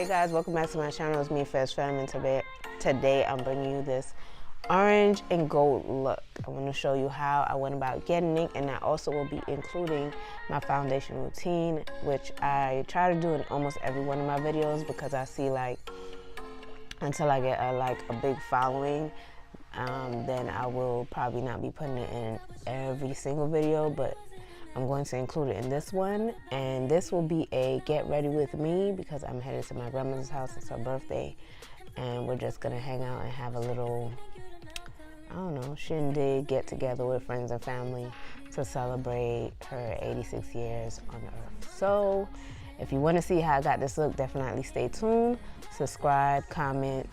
guys, welcome back to my channel. It's me, Fiersfemme, and today I'm bringing you this orange and gold look. I want to show you how I went about getting it, and I also will be including my foundation routine, which I try to do in almost every one of my videos because I see like until I get a big following, then I will probably not be putting it in every single video, but I'm going to include it in this one. And this will be a get ready with me because I'm headed to my grandmother's house. It's her birthday, and we're just gonna hang out and have a little, I don't know, shindig, get together with friends and family to celebrate her 86 years on earth. So if you want to see how I got this look, definitely stay tuned, subscribe, comment,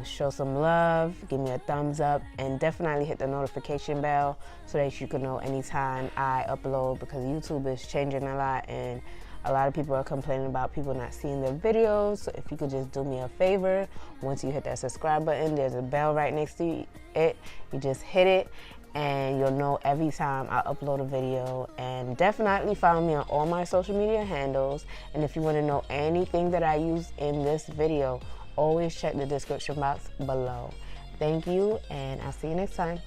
show some love, give me a thumbs up, and definitely hit the notification bell so that you can know anytime I upload, because YouTube is changing a lot and a lot of people are complaining about people not seeing their videos. So if you could just do me a favor, once you hit that subscribe button, there's a bell right next to it. You just hit it and you'll know every time I upload a video. And definitely follow me on all my social media handles. And if you want to know anything that I use in this video, always check the description box below. Thank you, and I'll see you next time.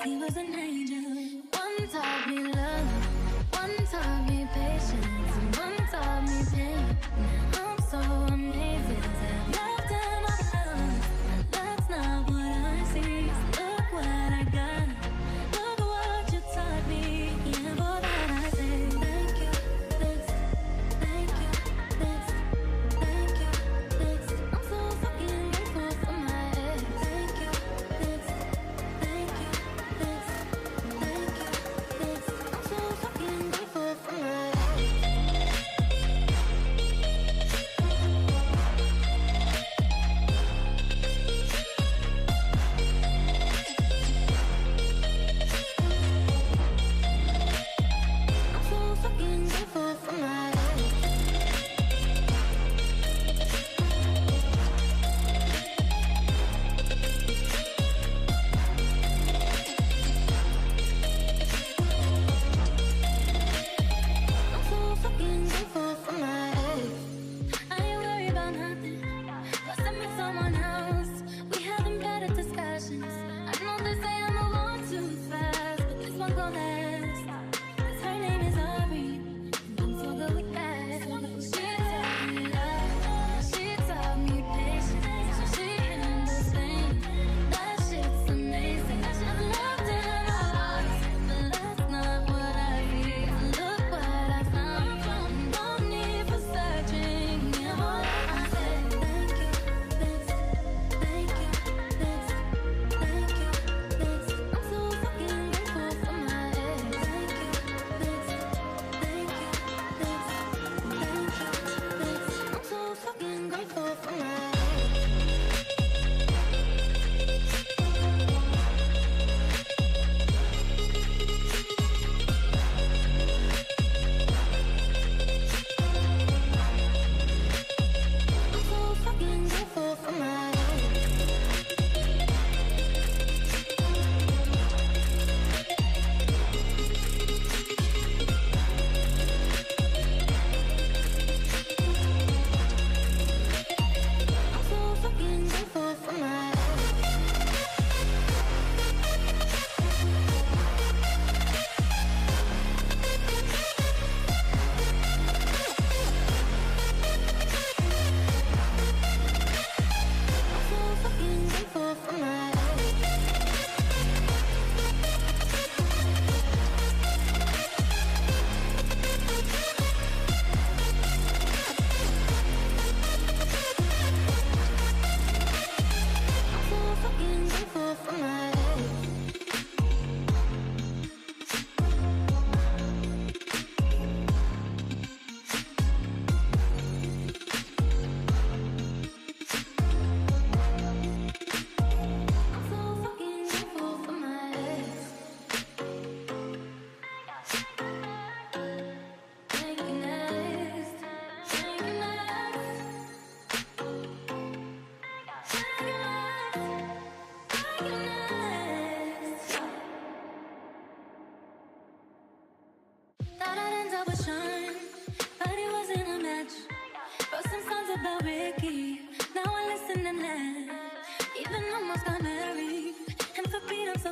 He was an angel. One taught me love, one taught me patience, and one taught me pain. Now I'm so amazing. I've loved him up enough, but that's not what I see. So look what I got, look what you taught me. Yeah, for that I say thank you, thanks, thank you, thanks, thank you, thanks. I'm so fucking grateful for my ex. Thank you, thanks, thank you.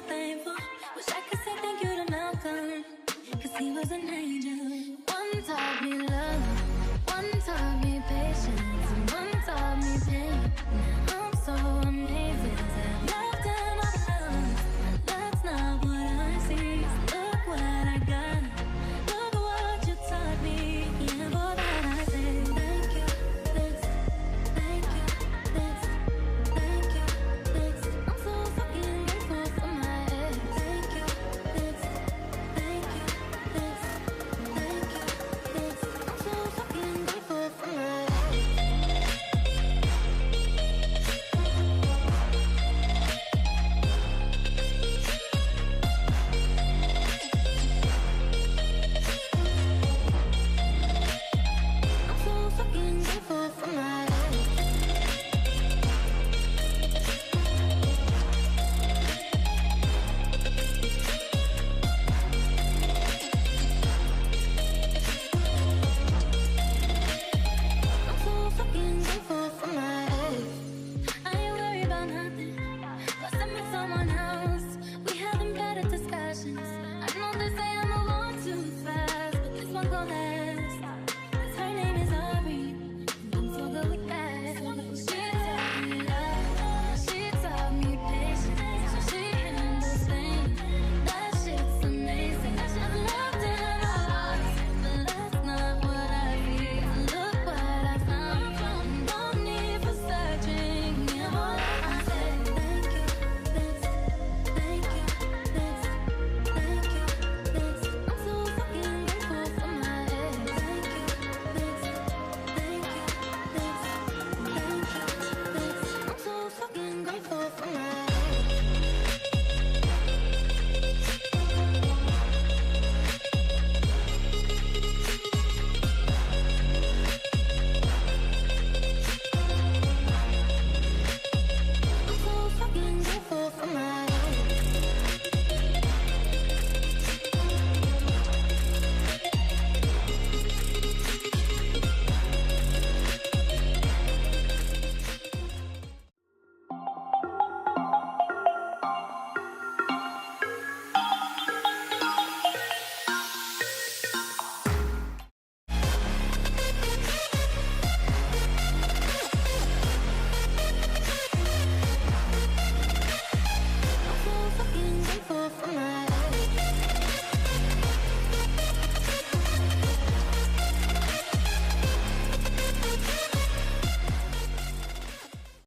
thankful. Wish I could say thank you to Malcolm, cause he was an angel.